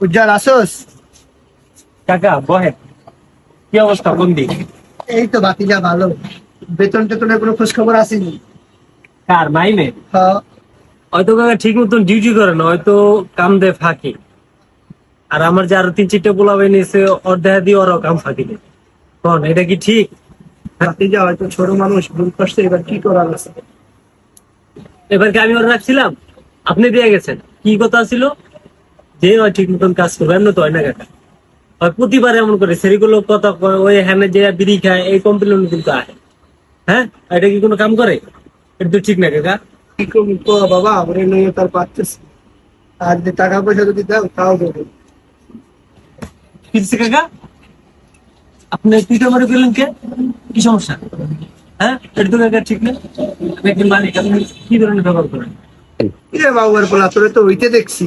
উজ্জ্বল আসোস? কাকা বহেন, কি অবস্থা? কোন দিক? এই তো বাতিজা ভালো। বেতন টেতনের কোনো খোঁজ খবর আসেনি? কার মাইনে? হ্যাঁ। হয়তো কাকা ঠিক মতন ডিউটি করে না, হয়তো কাম দেয় ফাঁকি। আর আমার যে আরো 3-4টা পোলাবে নিয়েছে, ওর দেখা দিয়ে ওরাও কাম ফাঁকি দেয়। কোন এটা কি ঠিক? বাতিজা হয়তো ছোট মানুষ, ভুল করছে, এবার কি করার আছে? এবার কি আমি ওরা রাখছিলাম? আপনি দিয়ে গেছেন। কি কথা ছিল যে ওই ঠিক মতন কাজ করবে, এমন তো হয় না কাকা। ওই প্রতিবার এমন করে সেরিগুলো কথা কয়, ওই হ্যানে যে বিড়ি খায়, এই কমপ্লেন কিন্তু আহে। হ্যাঁ, এটা কি কোনো কাম করে? এটা তো ঠিক না কাকা। কি করবি ক বাবা, ওরে নিয়ে তার পারতেছি। আর যে টাকা পয়সা যদি দাও তাও দেবো। ফিরছে কাকা, আপনি পিঠা মারি ফেললেন কে? কি সমস্যা? হ্যাঁ, এটা তো কাকা ঠিক না। আপনি একজন মালিক, আপনি কি ধরনের ব্যবহার করেন? কিরে বাবুর পোলা, তোরে তো হইতে দেখছি।